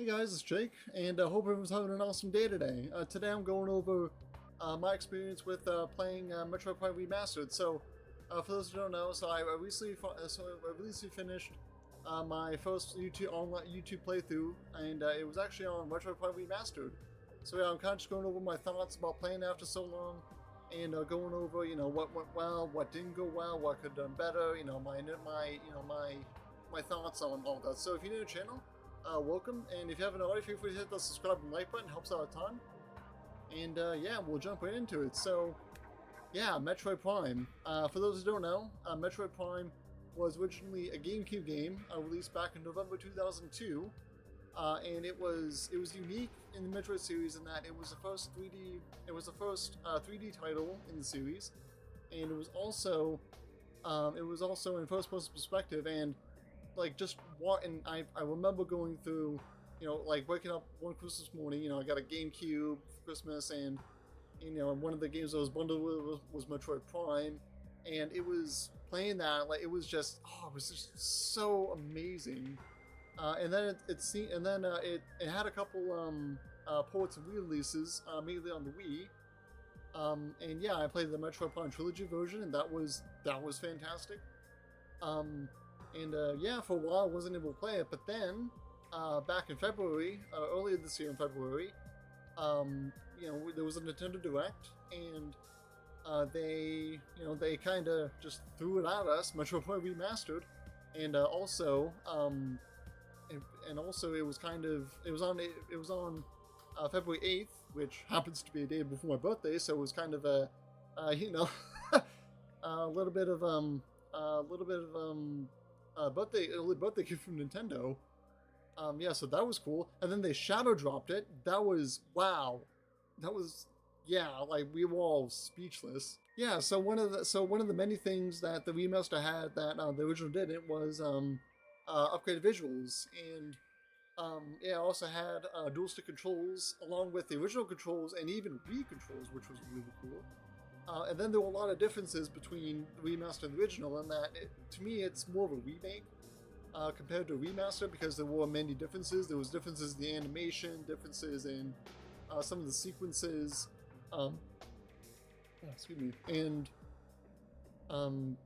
Hey guys, it's Jake, and I hope everyone's having an awesome day today. Today I'm going over my experience with playing Metroid Prime Remastered. For those who don't know, I recently finished my first YouTube playthrough, and it was actually on Metroid Prime Remastered. So yeah, I'm kind of just going over my thoughts about playing after so long, and going over what went well, what didn't go well, what could have done better. My thoughts on all that. So if you're new to the channel, welcome, and if you haven't already, feel free to hit the subscribe and like button, helps out a ton. And yeah, we'll jump right into it. So yeah, Metroid Prime. For those who don't know, Metroid Prime was originally a GameCube game released back in November 2002, and it was unique in the Metroid series in that it was the first 3D title in the series, and it was also in first-person perspective. And like just what, and I remember going through, like waking up one Christmas morning, I got a GameCube for Christmas, and one of the games I was bundled with was Metroid Prime, and it was playing that, like it was just so amazing. And then it had a couple ports and re-releases, mainly on the Wii. And yeah, I played the Metroid Prime Trilogy version, and that was fantastic. Yeah, for a while I wasn't able to play it, but then back in February, earlier this year in February, there was a Nintendo Direct, and they kind of just threw it at us, Metroid Prime Remastered, and also it was on February 8th, which happens to be a day before my birthday, so it was kind of a a little bit of early birthday gift from Nintendo. Yeah, so that was cool. And then they shadow dropped it. That was, wow. Like we were all speechless. Yeah, so one of the many things that the remaster had that the original didn't was upgraded visuals, and yeah, also had dual stick controls along with the original controls and even Wii controls, which was really cool. And then there were a lot of differences between the remaster and the original, in that, to me, it's more of a remake compared to a remaster, because there were many differences. There was differences in the animation, differences in some of the sequences. Excuse me. And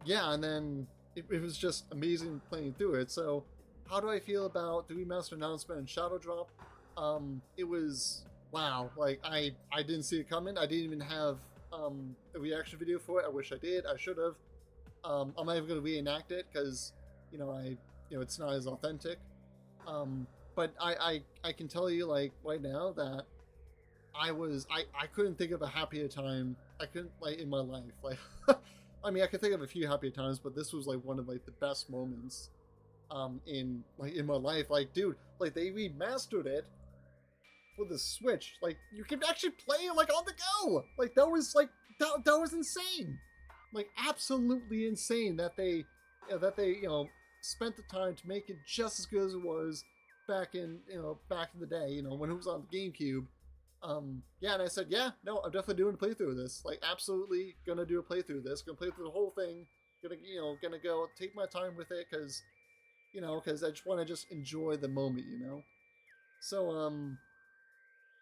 yeah, and then it was just amazing playing through it. So how do I feel about the remaster announcement and Shadow Drop? It was, wow. Like, I didn't see it coming. I didn't even have a reaction video for it. I wish I did. I should have. I'm not even going to reenact it because it's not as authentic. But I can tell you, like, right now that I couldn't think of a happier time. I couldn't, like, in my life. Like, I mean, I could think of a few happier times, but this was like one of, like, the best moments in my life. Like, dude, like, they remastered it for the Switch. Like, you can actually play it, like, on the go. Like, that was insane. Like, absolutely insane that they spent the time to make it just as good as it was back in the day, when it was on the GameCube. Yeah, and I said, yeah, no, I'm definitely doing a playthrough of this. Like, absolutely gonna do a playthrough of this. Gonna play through the whole thing. Gonna go take my time with it, because I just want to just enjoy the moment, So,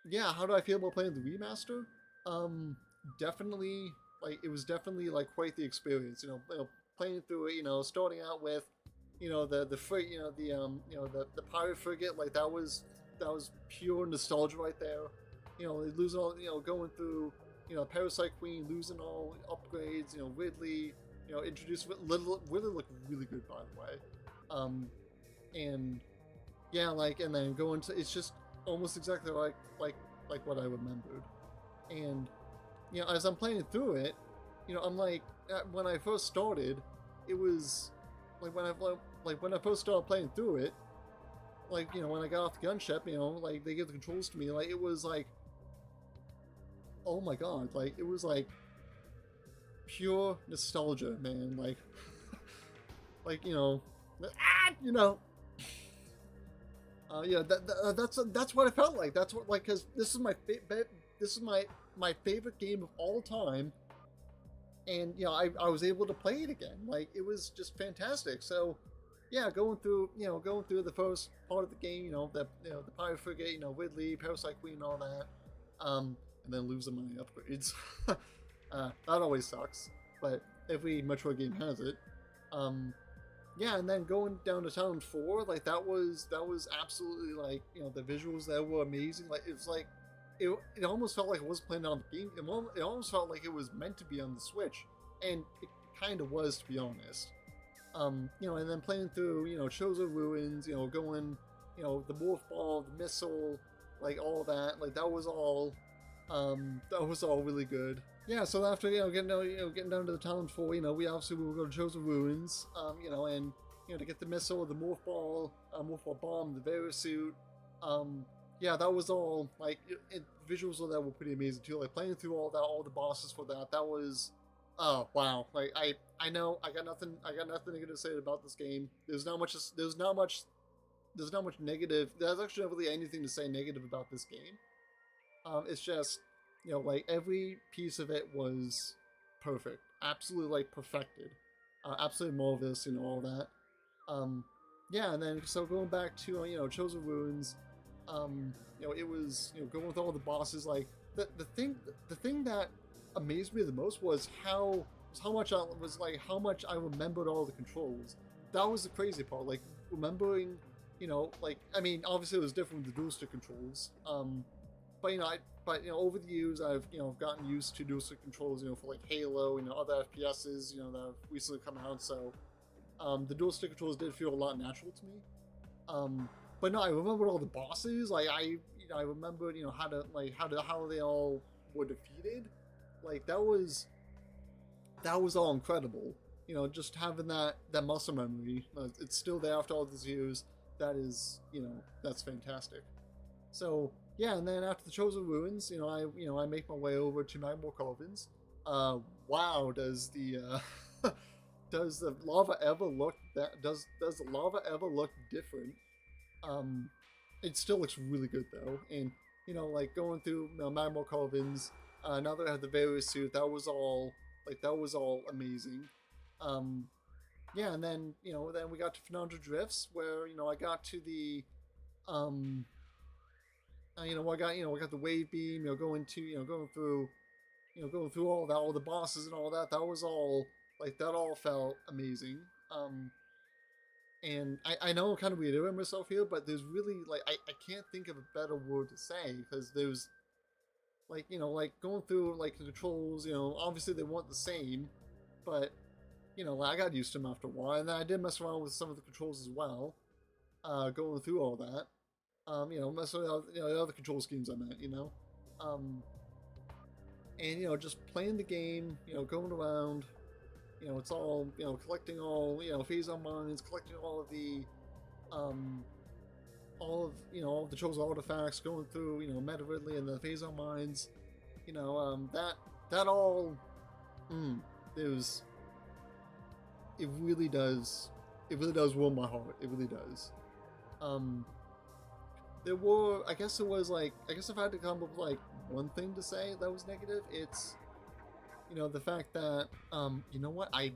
yeah, how do I feel about playing the remaster? Definitely, like, it was definitely, like, quite the experience, playing through it, starting out with, the pirate frigate, like, that was pure nostalgia right there. Losing all, going through, Parasite Queen, losing all upgrades, Ridley, introduced Ridley looked really good, by the way. And yeah, like, and then going to, it's just almost exactly like what I remembered. And as I'm playing through it, I'm like, when I first started, it was like when I first started playing through it, like, when I got off the gunship, like, they gave the controls to me, like, it was like, oh my god, like, it was like pure nostalgia, man. Like, like, yeah, that's what I felt like. That's what, like, because this is my favorite game of all time, and I was able to play it again. Like, it was just fantastic. So yeah, going through the first part of the game, the pirate frigate, Ridley, Parasite Queen, and all that, and then losing my upgrades. That always sucks, but every Metroid game has it. Um, yeah, and then going down to Town 4, like that was absolutely like the visuals there were amazing. Like it's like it almost felt like it was playing on the game. It almost felt like it was meant to be on the Switch, and it kind of was, to be honest. And then playing through, Chozo Ruins, going, the Morph Ball, the missile, like all that, like that was all really good. Yeah, so after getting down to the Tallon 4, we obviously will go to Chozo Ruins, and to get the missile, the Morph Ball bomb, the Verusuit, yeah, that was all like visuals of that were pretty amazing too. Like playing through all that, all the bosses for that, that was oh wow! Like I know I got nothing negative to say about this game. There's not much negative. There's actually not really anything to say negative about this game. It's just like every piece of it was perfect, absolutely like perfected, absolutely marvelous, all that. Yeah, and then so going back to Chosen Ruins, it was going with all the bosses. Like the thing that amazed me the most was how much I remembered all the controls. That was the crazy part. Like remembering, like I mean, obviously it was different with the dual stick controls. But over the years I've gotten used to dual stick controls. For like Halo, other FPSs, that have recently come out. So the dual stick controls did feel a lot natural to me. But no, I remembered all the bosses. Like I remembered how they all were defeated. Like that was all incredible. Just having that muscle memory. It's still there after all these years. That is, that's fantastic. So yeah, and then after the Chosen Ruins, I make my way over to Magmore Caverns. Wow, does the does the lava ever look does the lava ever look different? Um, it still looks really good though, and like going through Magmore Caverns. Now that I have the various suit, that was all amazing. Um, yeah, and then we got to Fernando Drifts, where I got to the um, I got the wave beam, going through all the bosses and all that. That was all that all felt amazing. And I know I'm kind of reiterating myself here, but there's really I can't think of a better word to say because there's like going through like the controls. Obviously they weren't the same, but I got used to them after a while, and then I did mess around with some of the controls as well, going through all that. Messing with the other control schemes I meant, and just playing the game, going around, it's all collecting all phase mines, collecting all of the all of the chosen artifacts, going through Meta Ridley and the phase mines, that all, it was it really does warm my heart. It really does. There were, I guess it was like, I guess if I had to come up with like one thing to say that was negative, it's the fact that you know what, I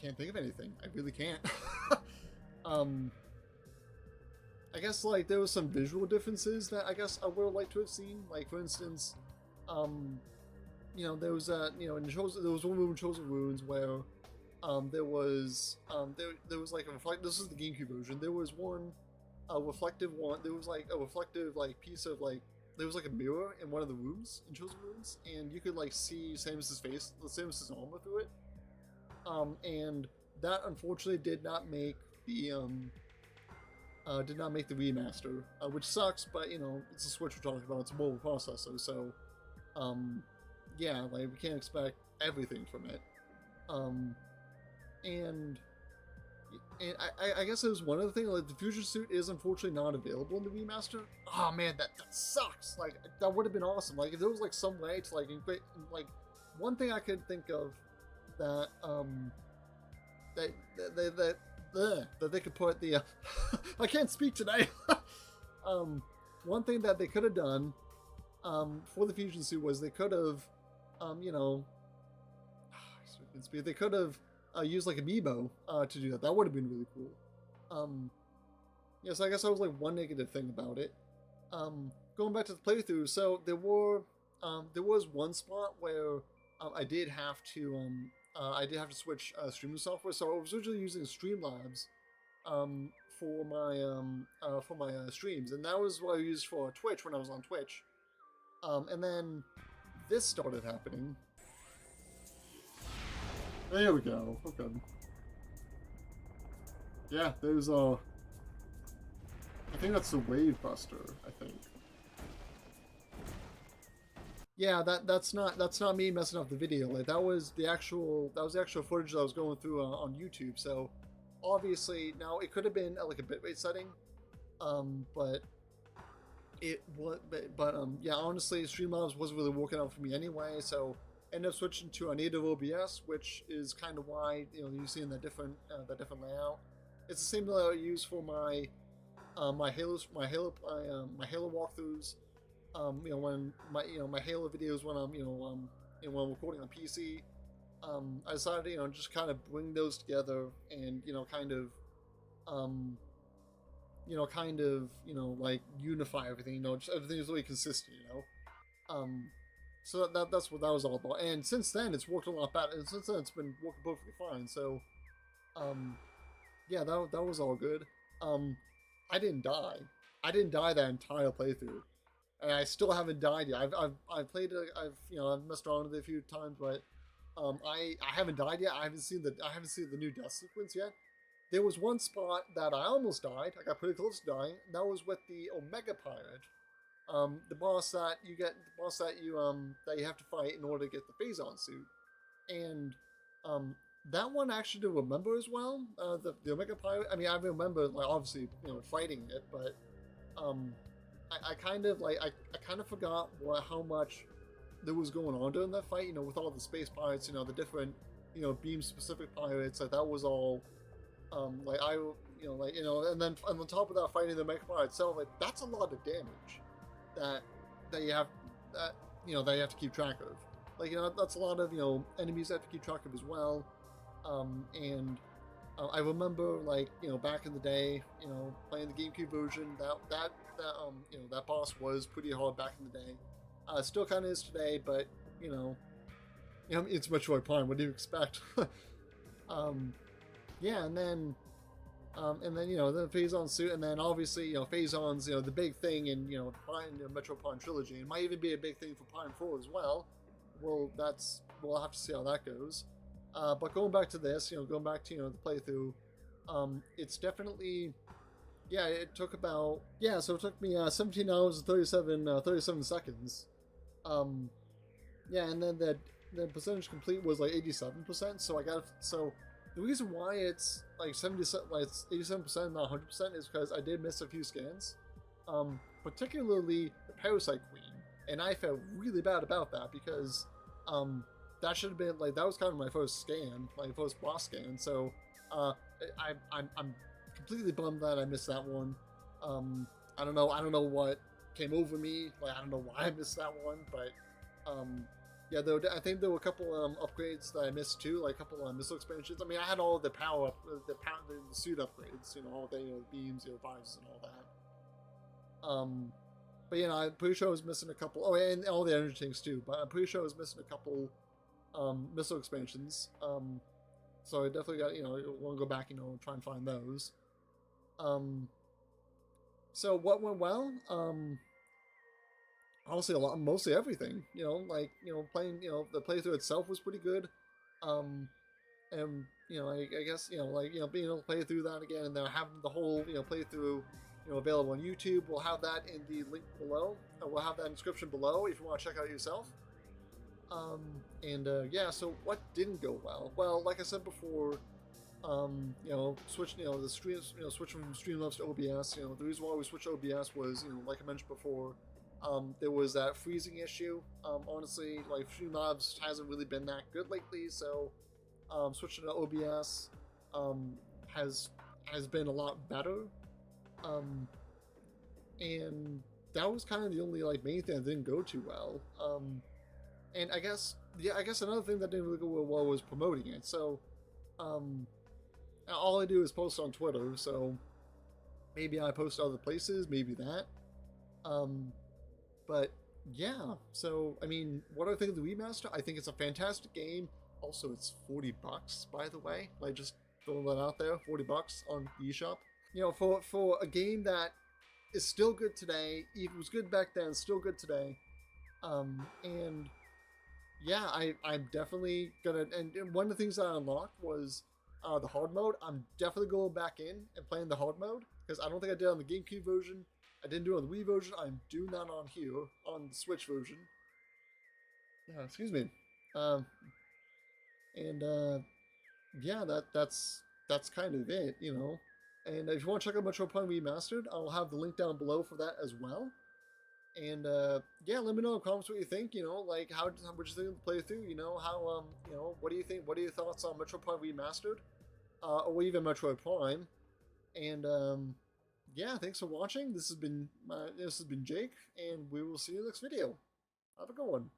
can't think of anything. I really can't. um I guess like there was some visual differences that I guess I would have liked to have seen. Like for instance, there was there was one room in Chosen Ruins where there was like a reflect. This is the GameCube version. There was a reflective one. There was like a reflective like piece of like there was like a mirror in one of the rooms in Chosen Ruins, and you could like see Samus's face, Samus's armor through it. And that unfortunately did not make the remaster, which sucks. But it's a Switch we're talking about. It's a mobile processor, so yeah, like we can't expect everything from it. And I guess it was one other thing. Like the fusion suit is unfortunately not available in the remaster. Oh man, that sucks. Like that would have been awesome. Like if there was like some way to like one thing I could think of that that they could put the I can't speak today. One thing that they could have done for the fusion suit was they could have they could have used like Amiibo to do that. That would have been really cool. Um, yeah, so I guess that was like one negative thing about it. Going back to the playthrough, so there was one spot where I did have to switch streaming software. So I was originally using Streamlabs um, for my streams, and that was what I used for Twitch when I was on Twitch. And then this started happening. There we go. Okay. Yeah, there's I think that's the Wave Buster. I think. Yeah, that's not me messing up the video. Like that was the actual footage that I was going through on YouTube. So obviously now it could have been like a bitrate setting, but it was yeah, honestly Streamlabs wasn't really working out for me anyway. So ended up switching to a native OBS, which is kind of why you see in that different layout. It's the same layout I use for my my Halo walkthroughs. When my Halo videos when when I'm recording on PC, I decided just kind of bring those together and like unify everything. Just everything is really consistent. So that's what that was all about. And since then, it's worked a lot better. And since then, it's been working perfectly fine. So, yeah, that was all good. I didn't die. I didn't die that entire playthrough, and I still haven't died yet. I've played it. I've messed around with it a few times, but I haven't died yet. I haven't seen the new death sequence yet. There was one spot that I almost died. I got pretty close to dying. And that was with the Omega Pirate. The boss that you have to fight in order to get the Phazon suit, and that one I actually do remember as well. The Omega Pirate. I mean, I remember like obviously fighting it, but I kind of forgot how much there was going on during that fight. With all the space pirates, the different beam specific pirates. Like that was all and then on top of that, fighting the Omega Pirate itself, like that's a lot of damage that you have that you have to keep track of. Like that's a lot of enemies that have to keep track of as well. And I remember back in the day, playing the GameCube version, that boss was pretty hard back in the day. Still kind of is today, but it's Metroid Prime. What do you expect? Yeah, and then the Phazon suit, and then obviously Phazon's the big thing in Metro Prime trilogy. It might even be a big thing for Prime 4 as well. Well, we'll have to see how that goes. But going back to this, going back to the playthrough, it's definitely it took about so it took me 17 hours and 37 seconds. And then the percentage complete was like 87%. So the reason why it's like 87%, not 100%, is because I did miss a few scans, particularly the Parasite Queen, and I felt really bad about that because that should have been that was kind of my first scan, my first boss scan. So I'm completely bummed that I missed that one. I don't know what came over me. I don't know why I missed that one, but I think there were a couple upgrades that I missed too, like a couple missile expansions. I mean, I had all the power up, the suit upgrades, all the beams, visors, and all that. But I'm pretty sure I was missing a couple. Oh, and all the energy tanks too. But I'm pretty sure I was missing a couple missile expansions. So I definitely got want to go back and try and find those. So what went well? Honestly, mostly everything. Playing. The playthrough itself was pretty good. And I guess being able to play through that again, and then having the whole playthrough available on YouTube. We'll have that in the link below. We'll have that in the description below if you want to check out yourself. So what didn't go well? Well, like I said before, switching the streams, switching from Streamlabs to OBS. The reason why we switched to OBS was like I mentioned before. There was that freezing issue. Honestly, Streamlabs hasn't really been that good lately, so switching to OBS has been a lot better. And that was kind of the only main thing that didn't go too well. And I guess another thing that didn't really go well was promoting it. So All I do is post on Twitter, so maybe I post other places, maybe that. Um, but yeah, so I mean, what do I think of the remaster? I think it's a fantastic game. Also, it's $40, by the way. Like just throwing that out there, $40 on the eShop. You know, for a game that is still good today, it was good back then, still good today. And yeah, I'm definitely gonna. And one of the things that I unlocked was the hard mode. I'm definitely going back in and playing the hard mode because I don't think I did on the GameCube version. I didn't do it on the Wii version. I'm doing that on here on the Switch version. Excuse me. Um, and yeah, that's kind of it, you know. And if you want to check out Metroid Prime Remastered, I'll have the link down below for that as well. And yeah, let me know in the comments what you think. You know, like how would you think of the playthrough? You know, how you know, what do you think? What are your thoughts on Metroid Prime Remastered, or even Metroid Prime? And yeah, thanks for watching. This has been Jake, and we will see you next video. Have a good one.